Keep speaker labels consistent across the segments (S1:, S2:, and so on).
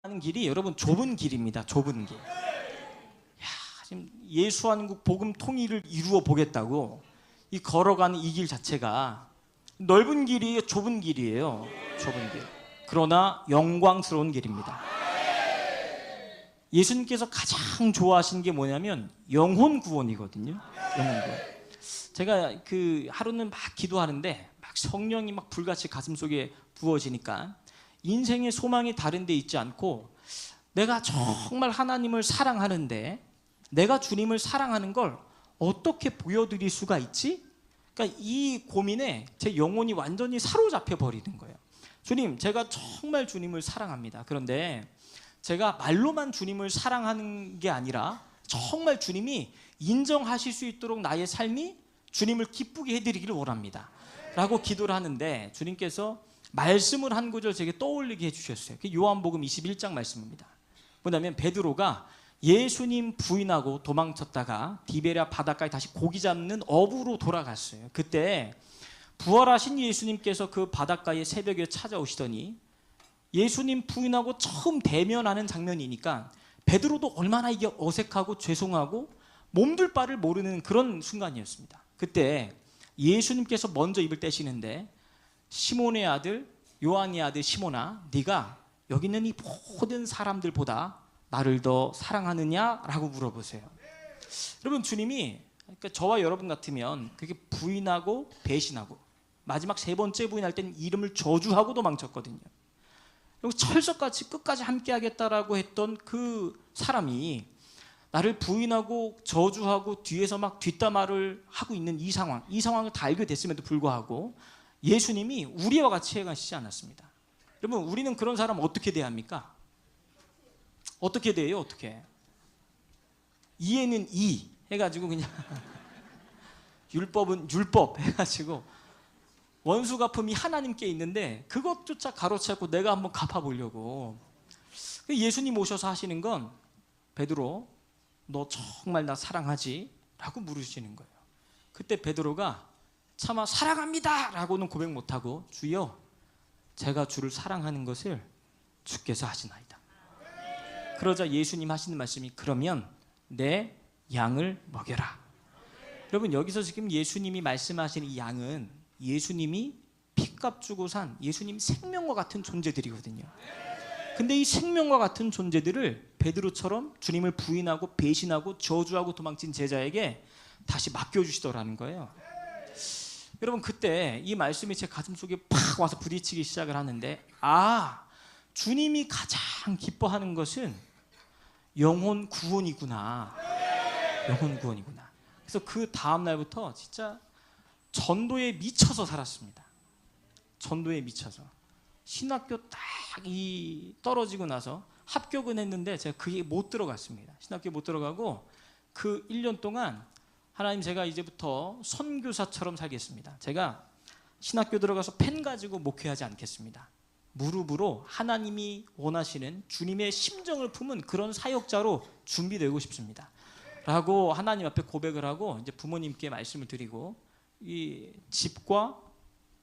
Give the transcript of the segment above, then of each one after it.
S1: 가는 길이 여러분 좁은 길입니다. 좁은 길. 지금 예수한국 복음 통일을 이루어 보겠다고 이 걸어가는 이 길 자체가 넓은 길이에요, 좁은 길이에요. 좁은 길. 그러나 영광스러운 길입니다. 예수님께서 가장 좋아하시는 게 뭐냐면 영혼 구원이거든요. 영혼 구원. 제가 하루는 막 기도하는데 막 성령이 막 불같이 가슴속에 부어지니까 인생의 소망이 다른 데 있지 않고 내가 정말 하나님을 사랑하는데 내가 주님을 사랑하는 걸 어떻게 보여드릴 수가 있지? 그러니까 이 고민에 제 영혼이 완전히 사로잡혀 버리는 거예요. 주님, 제가 정말 주님을 사랑합니다. 그런데 제가 말로만 주님을 사랑하는 게 아니라 정말 주님이 인정하실 수 있도록 나의 삶이 주님을 기쁘게 해드리기를 원합니다. 라고 기도를 하는데 주님께서 말씀을 한 구절 제게 떠올리게 해주셨어요. 요한복음 21장 말씀입니다. 뭐냐면 베드로가 예수님 부인하고 도망쳤다가 디베랴 바닷가에 다시 고기 잡는 어부로 돌아갔어요. 그때 부활하신 예수님께서 그 바닷가에 새벽에 찾아오시더니 예수님 부인하고 처음 대면하는 장면이니까 베드로도 얼마나 이게 어색하고 죄송하고 몸둘 바를 모르는 그런 순간이었습니다. 그때 예수님께서 먼저 입을 떼시는데 시몬의 아들 요한의 아들 시몬아, 네가 여기 있는 이 모든 사람들보다 나를 더 사랑하느냐라고 물어보세요. 여러분, 주님이 그러니까 저와 여러분 같으면 그게 부인하고 배신하고 마지막 세 번째 부인할 때는 이름을 저주하고 도망쳤거든요. 그리고 철석같이 끝까지 함께하겠다라고 했던 그 사람이 나를 부인하고 저주하고 뒤에서 막 뒷담화를 하고 있는 이 상황을 다 알게 됐음에도 불구하고 예수님이 우리와 같이 행하시지 않았습니다. 여러분, 우리는 그런 사람 어떻게 대합니까? 어떻게 대해요? 어떻게? 이에는 이 해가지고 그냥 율법은 율법 해가지고 원수 갚음이 하나님께 있는데 그것조차 가로채고 내가 한번 갚아보려고. 예수님 오셔서 하시는 건 베드로, 너 정말 나 사랑하지? 라고 물으시는 거예요. 그때 베드로가 차마 사랑합니다 라고는 고백 못하고 주여, 제가 주를 사랑하는 것을 주께서 하시나이다. 그러자 예수님 하시는 말씀이 그러면 내 양을 먹여라. 여러분, 여기서 지금 예수님이 말씀하시는 이 양은 예수님이 피값 주고 산 예수님 생명과 같은 존재들이거든요. 근데 이 생명과 같은 존재들을 베드로처럼 주님을 부인하고 배신하고 저주하고 도망친 제자에게 다시 맡겨주시더라는 거예요. 여러분, 그때 이 말씀이 제 가슴속에 팍 와서 부딪히기 시작을 하는데 주님이 가장 기뻐하는 것은 영혼 구원이구나. 영혼 구원이구나. 그래서 그 다음 날부터 진짜 전도에 미쳐서 살았습니다. 전도에 미쳐서. 신학교 딱 떨어지고 나서 합격은 했는데 제가 그게 못 들어갔습니다. 신학교에 못 들어가고 그 1년 동안 하나님, 제가 이제부터 선교사처럼 살겠습니다. 제가 신학교 들어가서 펜 가지고 목회하지 않겠습니다. 무릎으로 하나님이 원하시는 주님의 심정을 품은 그런 사역자로 준비되고 싶습니다. 라고 하나님 앞에 고백을 하고 이제 부모님께 말씀을 드리고 이 집과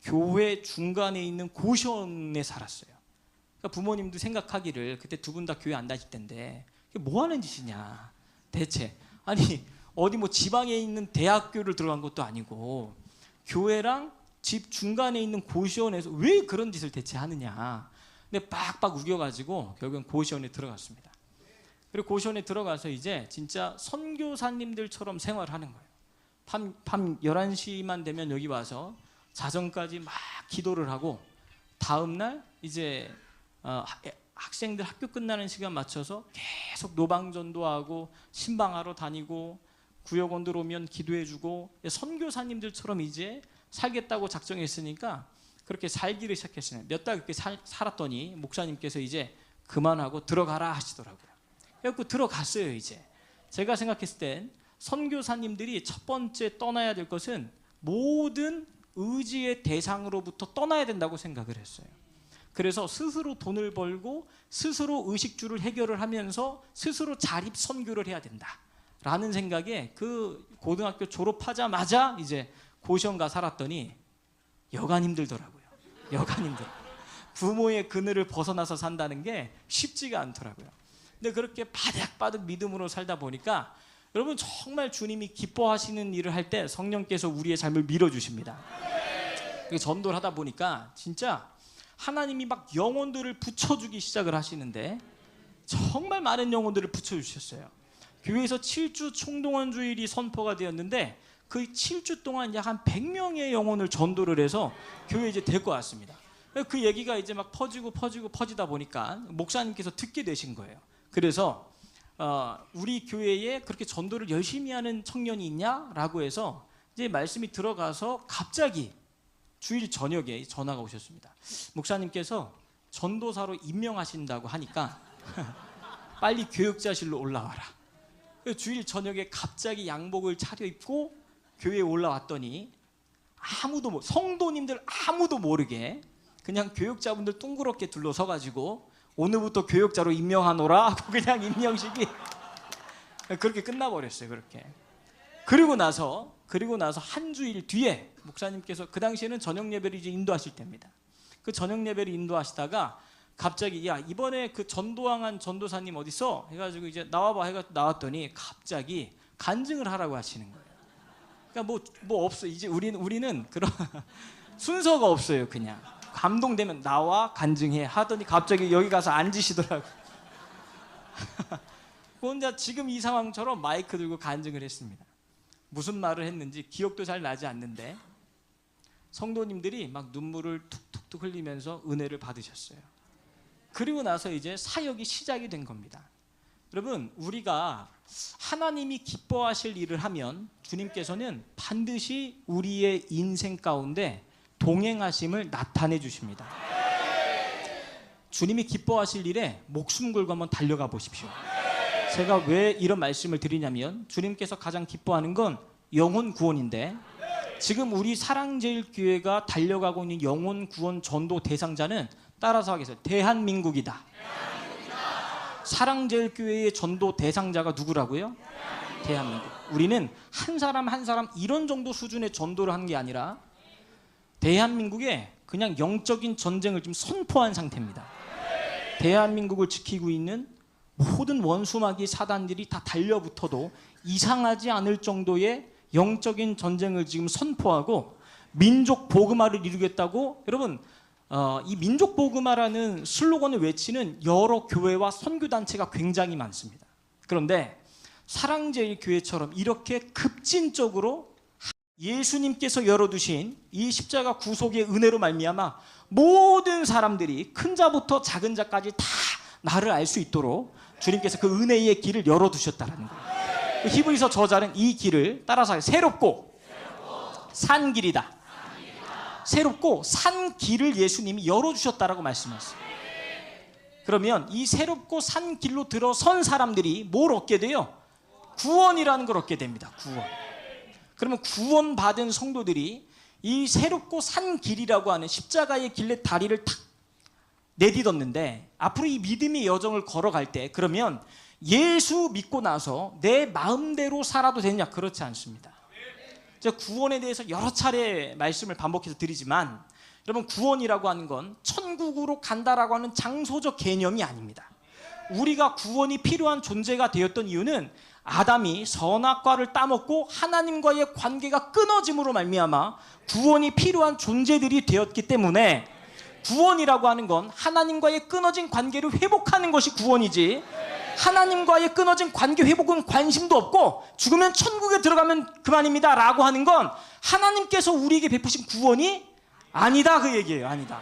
S1: 교회 중간에 있는 고시원에 살았어요. 그러니까 부모님도 생각하기를 그때 두 분 다 교회 안 다닐 텐데 뭐 하는 짓이냐 대체. 아니 어디 뭐 지방에 있는 대학교를 들어간 것도 아니고 교회랑 집 중간에 있는 고시원에서 왜 그런 짓을 대체 하느냐. 근데 빡빡 우겨가지고 결국엔 고시원에 들어갔습니다. 그리고 고시원에 들어가서 이제 진짜 선교사님들처럼 생활하는 거예요. 밤 11시만 되면 여기 와서 자정까지 막 기도를 하고 다음날 이제 학생들 학교 끝나는 시간 맞춰서 계속 노방전도하고 신방하러 다니고 구역원들 오면 기도해주고 선교사님들처럼 이제 살겠다고 작정했으니까 그렇게 살기를 시작했어요. 몇 달 그렇게 살았더니 목사님께서 이제 그만하고 들어가라 하시더라고요. 그래서 들어갔어요. 이제 제가 생각했을 땐 선교사님들이 첫 번째 떠나야 될 것은 모든 의지의 대상으로부터 떠나야 된다고 생각을 했어요. 그래서 스스로 돈을 벌고 스스로 의식주를 해결을 하면서 스스로 자립 선교를 해야 된다라는 생각에 그 고등학교 졸업하자마자 이제 고시원 가 살았더니 여간 힘들더라고요. 여간 힘들어. 부모의 그늘을 벗어나서 산다는 게 쉽지가 않더라고요. 근데 그렇게 바득바득 믿음으로 살다 보니까 여러분 정말 주님이 기뻐하시는 일을 할 때 성령께서 우리의 삶을 밀어주십니다. 전도를 하다 보니까 진짜 하나님이 막 영혼들을 붙여주기 시작을 하시는데 정말 많은 영혼들을 붙여주셨어요. 교회에서 7주 총동원 주일이 선포가 되었는데 그 7주 동안 약 한 100명의 영혼을 전도를 해서 교회에 이제 데리고 왔습니다. 그 얘기가 이제 막 퍼지다 보니까 목사님께서 듣게 되신 거예요. 그래서 우리 교회에 그렇게 전도를 열심히 하는 청년이 있냐라고 해서 이제 말씀이 들어가서 갑자기 주일 저녁에 전화가 오셨습니다. 목사님께서 전도사로 임명하신다고 하니까 빨리 교육자실로 올라와라. 주일 저녁에 갑자기 양복을 차려입고 교회에 올라왔더니 성도님들 아무도 모르게 그냥 교육자분들 둥그렇게 둘러서가지고 오늘부터 교육자로 임명하노라 하고 그냥 임명식이 그렇게 끝나버렸어요. 그렇게. 그리고 나서 한 주일 뒤에 목사님께서 그 당시에는 저녁 예배를 이제 인도하실 때입니다. 그 저녁 예배를 인도하시다가 갑자기 야 이번에 그 전도왕한 전도사님 어디 있어? 해가지고 이제 나와봐 해가 나왔더니 갑자기 간증을 하라고 하시는 거예요. 그러니까 뭐 없어. 이제 우리는 그런 순서가 없어요. 그냥 감동되면 나와 간증해 하더니 갑자기 여기 가서 앉으시더라고. 혼자 지금 이 상황처럼 마이크 들고 간증을 했습니다. 무슨 말을 했는지 기억도 잘 나지 않는데 성도님들이 막 눈물을 툭툭툭 흘리면서 은혜를 받으셨어요. 그리고 나서 이제 사역이 시작이 된 겁니다. 여러분 우리가 하나님이 기뻐하실 일을 하면 주님께서는 반드시 우리의 인생 가운데 동행하심을 나타내 주십니다. 주님이 기뻐하실 일에 목숨 걸고 한번 달려가 보십시오. 제가 왜 이런 말씀을 드리냐면 주님께서 가장 기뻐하는 건 영혼 구원인데 지금 우리 사랑제일교회가 달려가고 있는 영혼 구원 전도 대상자는 따라서 하겠어요. 대한민국이다. 사랑제일교회의 전도 대상자가 누구라고요? 대한민국. 우리는 한 사람 한 사람 이런 정도 수준의 전도를 하는 게 아니라 대한민국에 그냥 영적인 전쟁을 지금 선포한 상태입니다. 대한민국을 지키고 있는 모든 원수마귀 사단들이 다 달려붙어도 이상하지 않을 정도의 영적인 전쟁을 지금 선포하고 민족 복음화를 이루겠다고 여러분 이 민족 복음화라는 슬로건을 외치는 여러 교회와 선교단체가 굉장히 많습니다. 그런데 사랑제일교회처럼 이렇게 급진적으로 예수님께서 열어두신 이 십자가 구속의 은혜로 말미암아 모든 사람들이 큰 자부터 작은 자까지 다 나를 알 수 있도록 주님께서 그 은혜의 길을 열어두셨다는 거예요. 히브리서 저자는 이 길을 따라서 새롭고 산 길이다. 새롭고 산 길을 예수님이 열어주셨다라고 말씀하셨어요. 그러면 이 새롭고 산 길로 들어선 사람들이 뭘 얻게 돼요? 구원이라는 걸 얻게 됩니다. 구원. 그러면 구원받은 성도들이 이 새롭고 산 길이라고 하는 십자가의 길의 다리를 탁 내딛었는데 앞으로 이 믿음의 여정을 걸어갈 때 그러면 예수 믿고 나서 내 마음대로 살아도 되냐? 그렇지 않습니다. 제가 구원에 대해서 여러 차례 말씀을 반복해서 드리지만 여러분 구원이라고 하는 건 천국으로 간다라고 하는 장소적 개념이 아닙니다. 우리가 구원이 필요한 존재가 되었던 이유는 아담이 선악과를 따먹고 하나님과의 관계가 끊어짐으로 말미암아 구원이 필요한 존재들이 되었기 때문에 구원이라고 하는 건 하나님과의 끊어진 관계를 회복하는 것이 구원이지 하나님과의 끊어진 관계 회복은 관심도 없고 죽으면 천국에 들어가면 그만입니다 라고 하는 건 하나님께서 우리에게 베푸신 구원이 아니다 그 얘기예요. 아니다.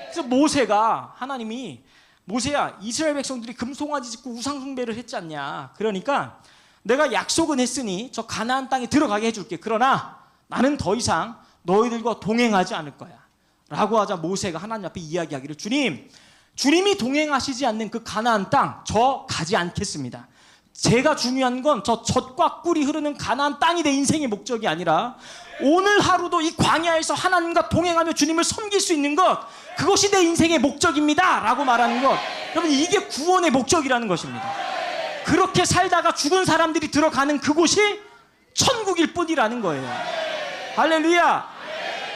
S1: 그래서 모세가 하나님이 모세야 이스라엘 백성들이 금송아지 짓고 우상 숭배를 했지 않냐. 그러니까 내가 약속은 했으니 저 가나안 땅에 들어가게 해줄게. 그러나 나는 더 이상 너희들과 동행하지 않을 거야 라고 하자 모세가 하나님 앞에 이야기하기를 주님이 동행하시지 않는 그 가나안 땅 저 가지 않겠습니다. 제가 중요한 건 저 젖과 꿀이 흐르는 가나안 땅이 내 인생의 목적이 아니라 오늘 하루도 이 광야에서 하나님과 동행하며 주님을 섬길 수 있는 것 그것이 내 인생의 목적입니다 라고 말하는 것 여러분 이게 구원의 목적이라는 것입니다. 그렇게 살다가 죽은 사람들이 들어가는 그곳이 천국일 뿐이라는 거예요. 할렐루야.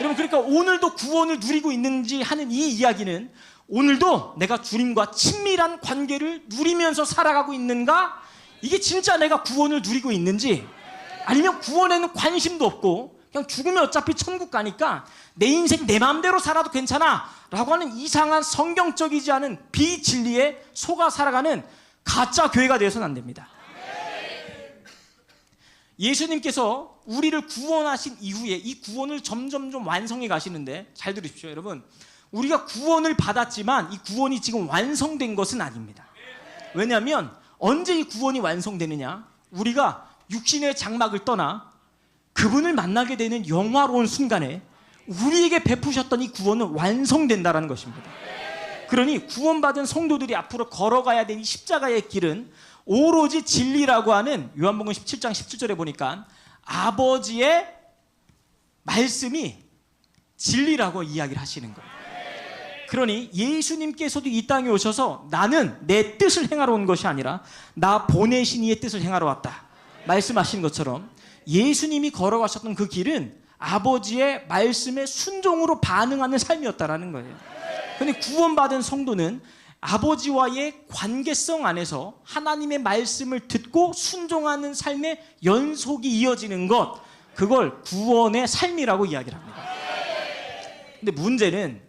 S1: 여러분, 그러니까 오늘도 구원을 누리고 있는지 하는 이 이야기는 오늘도 내가 주님과 친밀한 관계를 누리면서 살아가고 있는가? 이게 진짜 내가 구원을 누리고 있는지, 아니면 구원에는 관심도 없고 그냥 죽으면 어차피 천국 가니까 내 인생 내 마음대로 살아도 괜찮아 라고 하는 이상한 성경적이지 않은 비진리에 속아 살아가는 가짜 교회가 되어서는 안 됩니다. 예수님께서 우리를 구원하신 이후에 이 구원을 점점 좀 완성해 가시는데, 잘 들으십시오 여러분, 우리가 구원을 받았지만 이 구원이 지금 완성된 것은 아닙니다. 왜냐하면 언제 이 구원이 완성되느냐? 우리가 육신의 장막을 떠나 그분을 만나게 되는 영화로운 순간에 우리에게 베푸셨던 이 구원은 완성된다는 것입니다. 그러니 구원받은 성도들이 앞으로 걸어가야 되는 십자가의 길은 오로지 진리라고 하는 요한복음 17장 17절에 보니까 아버지의 말씀이 진리라고 이야기를 하시는 거예요. 그러니 예수님께서도 이 땅에 오셔서 나는 내 뜻을 행하러 온 것이 아니라 나 보내신 이의 뜻을 행하러 왔다 말씀하신 것처럼, 예수님이 걸어가셨던 그 길은 아버지의 말씀에 순종으로 반응하는 삶이었다라는 거예요. 그런데 구원받은 성도는 아버지와의 관계성 안에서 하나님의 말씀을 듣고 순종하는 삶의 연속이 이어지는 것, 그걸 구원의 삶이라고 이야기를 합니다. 근데 문제는